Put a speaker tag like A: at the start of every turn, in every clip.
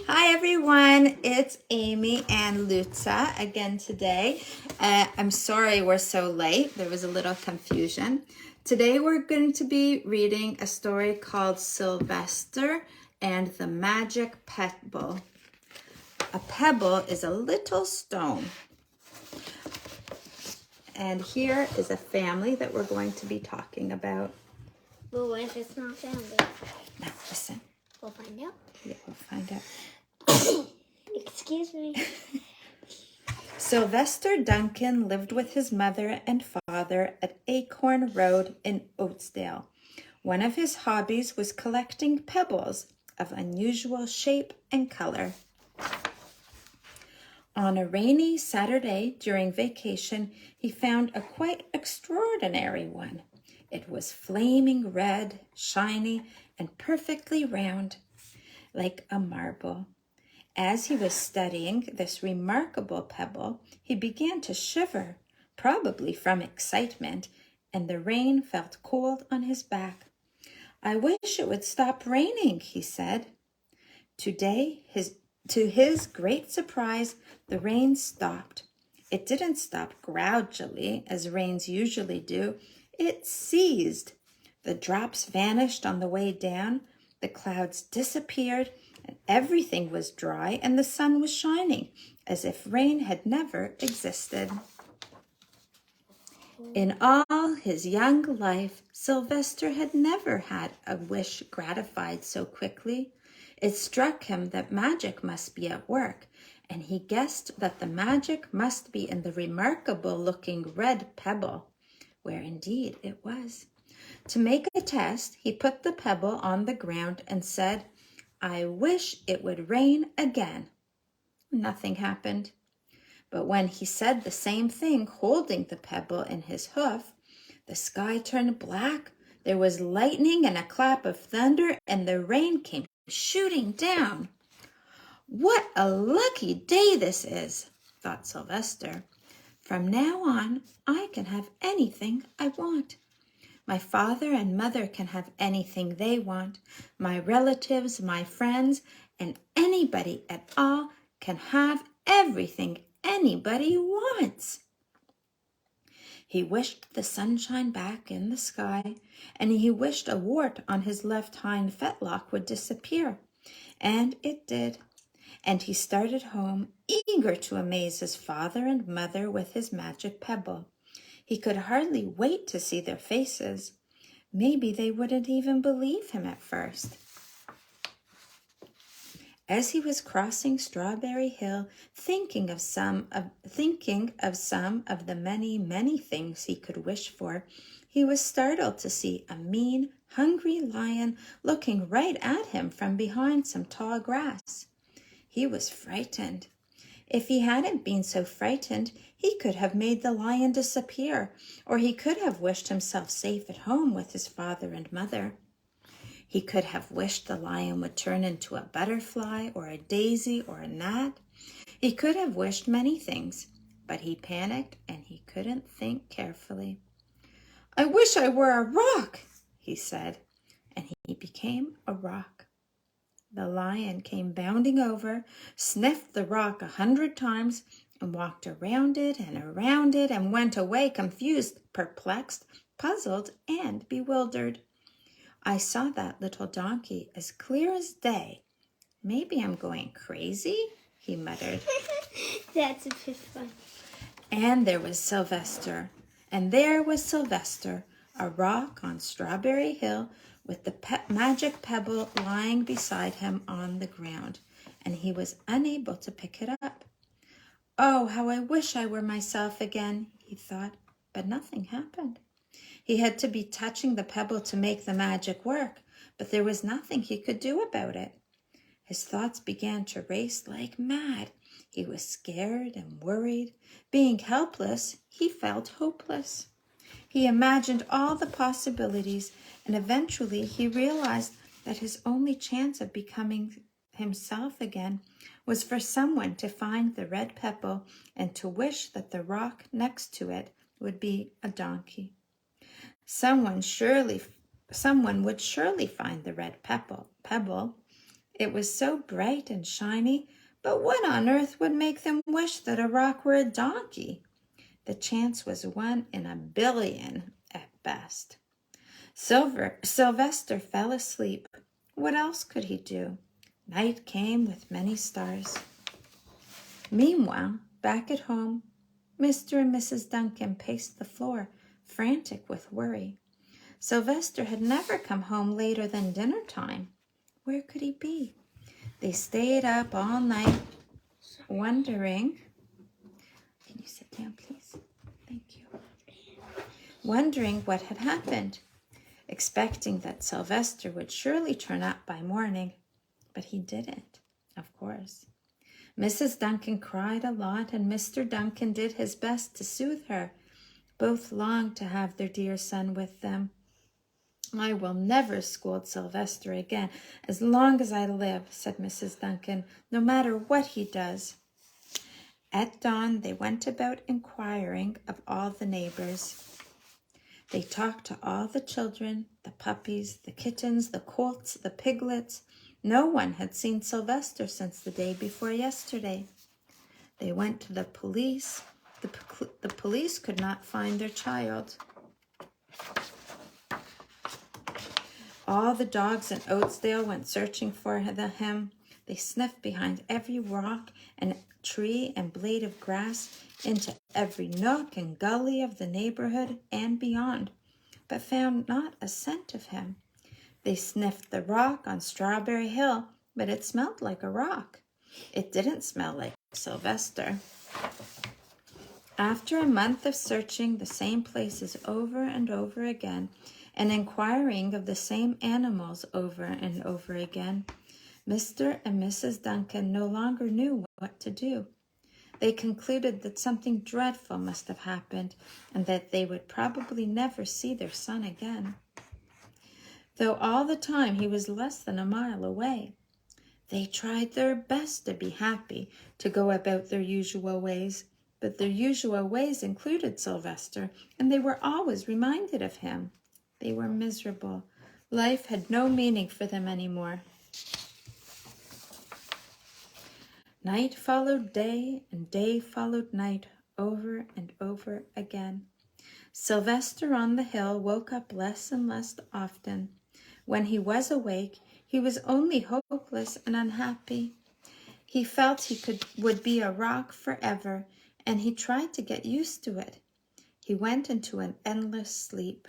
A: Hi everyone, it's Amy and Lutza again today. I'm sorry we're so late. There was a little confusion. Today we're going to be reading a story called Sylvester and the Magic Pebble. A pebble is a little stone. And here is a family that we're going to be talking about.
B: But what if it's not family?
A: Now listen.
B: We'll find out.
A: Yeah, we'll find out.
B: Excuse me.
A: Sylvester Duncan lived with his mother and father at Acorn Road in Oatesdale. One of his hobbies was collecting pebbles of unusual shape and color. On a rainy Saturday during vacation, he found a quite extraordinary one. It was flaming red, shiny, and perfectly round, like a marble. As he was studying this remarkable pebble, he began to shiver, probably from excitement, and the rain felt cold on his back. "I wish it would stop raining," he said. Today, to his great surprise, the rain stopped. It didn't stop gradually, as rains usually do. It ceased. The drops vanished on the way down, the clouds disappeared, and everything was dry and the sun was shining, as if rain had never existed. In all his young life, Sylvester had never had a wish gratified so quickly. It struck him that magic must be at work, and he guessed that the magic must be in the remarkable-looking red pebble, where indeed it was. To make a test, he put the pebble on the ground and said, "I wish it would rain again." Nothing happened. But when he said the same thing, holding the pebble in his hoof, the sky turned black, there was lightning and a clap of thunder, and the rain came shooting down. "What a lucky day this is," thought Sylvester. "From now on, I can have anything I want. My father and mother can have anything they want. My relatives, my friends, and anybody at all can have everything anybody wants." He wished the sunshine back in the sky, and he wished a wart on his left hind fetlock would disappear. And it did. And he started home, eager to amaze his father and mother with his magic pebble. He could hardly wait to see their faces. Maybe they wouldn't even believe him at first. As he was crossing Strawberry Hill, thinking of some of the many things he could wish for, he was startled to see a mean, hungry lion looking right at him from behind some tall grass. He was frightened. If he hadn't been so frightened, he could have made the lion disappear, or he could have wished himself safe at home with his father and mother. He could have wished the lion would turn into a butterfly or a daisy or a gnat. He could have wished many things, but he panicked and he couldn't think carefully. "I wish I were a rock," he said, and he became a rock. The lion came bounding over, sniffed the rock 100 times, and walked around it and went away confused, perplexed, puzzled, and bewildered. "I saw that little donkey as clear as day. Maybe I'm going crazy," he muttered.
B: That's a bit fun.
A: And there was Sylvester. A rock on Strawberry Hill, with the magic pebble lying beside him on the ground, and he was unable to pick it up. "Oh, how I wish I were myself again," he thought, but nothing happened. He had to be touching the pebble to make the magic work, but there was nothing he could do about it. His thoughts began to race like mad. He was scared and worried. Being helpless, he felt hopeless. He imagined all the possibilities, and eventually he realized that his only chance of becoming himself again was for someone to find the red pebble and to wish that the rock next to it would be a donkey. Someone would surely find the red pebble. It was so bright and shiny, but what on earth would make them wish that a rock were a donkey? The chance was 1 in a billion at best. Sylvester fell asleep. What else could he do? Night came with many stars. Meanwhile, back at home, Mr. and Mrs. Duncan paced the floor, frantic with worry. Sylvester had never come home later than dinner time. Where could he be? They stayed up all night, wondering. Can you sit down, please? Thank you. Wondering what had happened, expecting that Sylvester would surely turn up by morning, but he didn't, of course. Mrs. Duncan cried a lot, and Mr. Duncan did his best to soothe her. Both longed to have their dear son with them. I will never scold Sylvester again as long as I live, said Mrs. Duncan, no matter what he does. At dawn, they went about inquiring of all the neighbors. They talked to all the children, the puppies, the kittens, the colts, the piglets. No one had seen Sylvester since the day before yesterday. They went to the police. The police could not find their child. All the dogs in Oatsdale went searching for him. They sniffed behind every rock and tree and blade of grass, into every nook and gully of the neighborhood and beyond, but found not a scent of him. They sniffed the rock on Strawberry Hill, but it smelled like a rock. It didn't smell like Sylvester. After a month of searching the same places over and over again, and inquiring of the same animals over and over again, Mr. and Mrs. Duncan no longer knew what to do. They concluded that something dreadful must have happened, and that they would probably never see their son again, though all the time he was less than a mile away. They tried their best to be happy, to go about their usual ways, but their usual ways included Sylvester, and they were always reminded of him. They were miserable. Life had no meaning for them anymore. Night followed day, and day followed night, over and over again. Sylvester on the hill woke up less and less often. When he was awake, he was only hopeless and unhappy. He felt he would be a rock forever, and he tried to get used to it. He went into an endless sleep.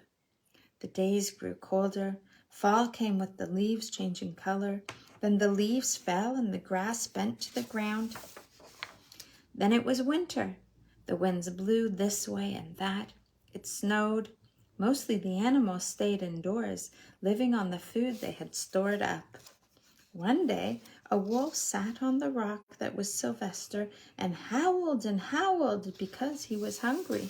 A: The days grew colder. Fall came with the leaves changing color. Then the leaves fell and the grass bent to the ground. Then it was winter. The winds blew this way and that. It snowed. Mostly the animals stayed indoors, living on the food they had stored up. One day, a wolf sat on the rock that was Sylvester and howled because he was hungry.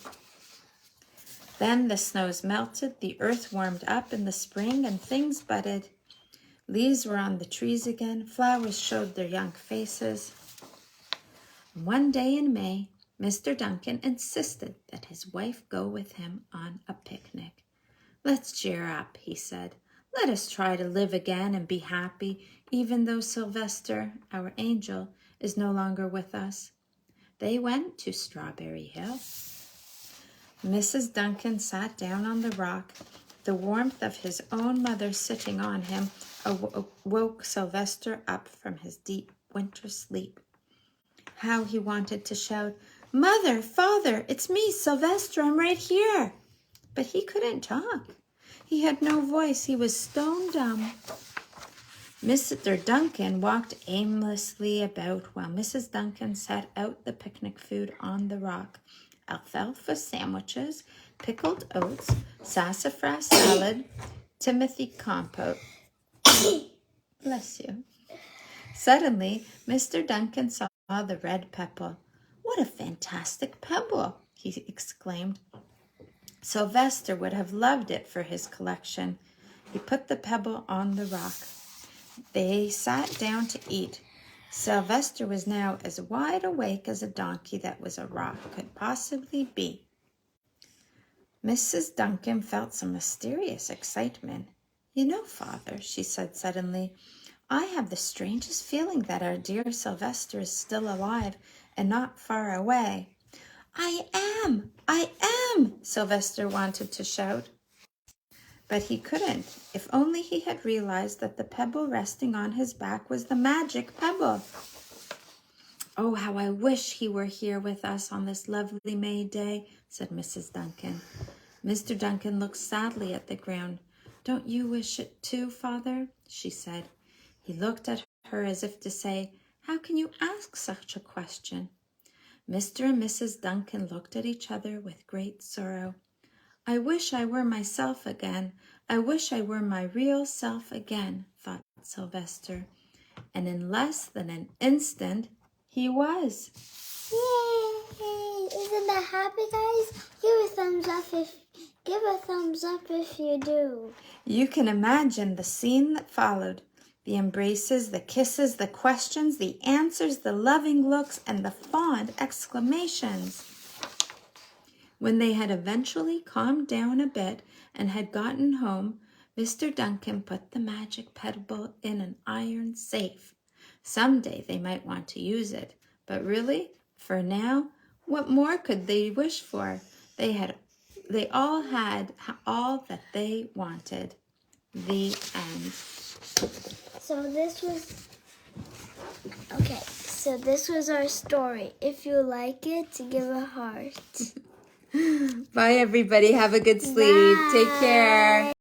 A: Then the snows melted, the earth warmed up in the spring, and things budded. Leaves were on the trees again, flowers showed their young faces. One day in May, Mr. Duncan insisted that his wife go with him on a picnic. "Let's cheer up," he said. "Let us try to live again and be happy, even though Sylvester, our angel, is no longer with us." They went to Strawberry Hill. Mrs. Duncan sat down on the rock. The warmth of his own mother sitting on him woke Sylvester up from his deep winter sleep. How he wanted to shout, "Mother, Father, it's me, Sylvester, I'm right here." But he couldn't talk. He had no voice. He was stone dumb. Mr. Duncan walked aimlessly about while Mrs. Duncan set out the picnic food on the rock. Alfalfa sandwiches, pickled oats, sassafras salad, Timothy compote. Bless you. Suddenly, Mr. Duncan saw the red pebble. "What a fantastic pebble!" he exclaimed. Sylvester would have loved it for his collection. He put the pebble on the rock. They sat down to eat. Sylvester was now as wide awake as a donkey that was a rock could possibly be. Mrs. Duncan felt some mysterious excitement. "You know, Father," she said suddenly, I have the strangest feeling that our dear Sylvester is still alive and not far away. I am, Sylvester wanted to shout. But he couldn't. If only he had realized that the pebble resting on his back was the magic pebble. Oh, how I wish he were here with us on this lovely May day, said Mrs. Duncan. Mr. Duncan looked sadly at the ground. Don't you wish it too, Father? She said. He looked at her as if to say, how can you ask such a question? Mr. and Mrs. Duncan looked at each other with great sorrow. I wish I were myself again. I wish I were my real self again, thought Sylvester. And in less than an instant, he was.
B: Yay! Isn't that happy, guys? Give a thumbs up if you do.
A: You can imagine the scene that followed. The embraces, the kisses, the questions, the answers, the loving looks, and the fond exclamations. When they had eventually calmed down a bit and had gotten home, Mr. Duncan put the magic pebble in an iron safe. Someday they might want to use it, but really, for now, what more could they wish for? They all had all that they wanted. The end.
B: So this was our story. If you like it, give a heart.
A: Bye, everybody. Have a good sleep.
B: Bye.
A: Take care.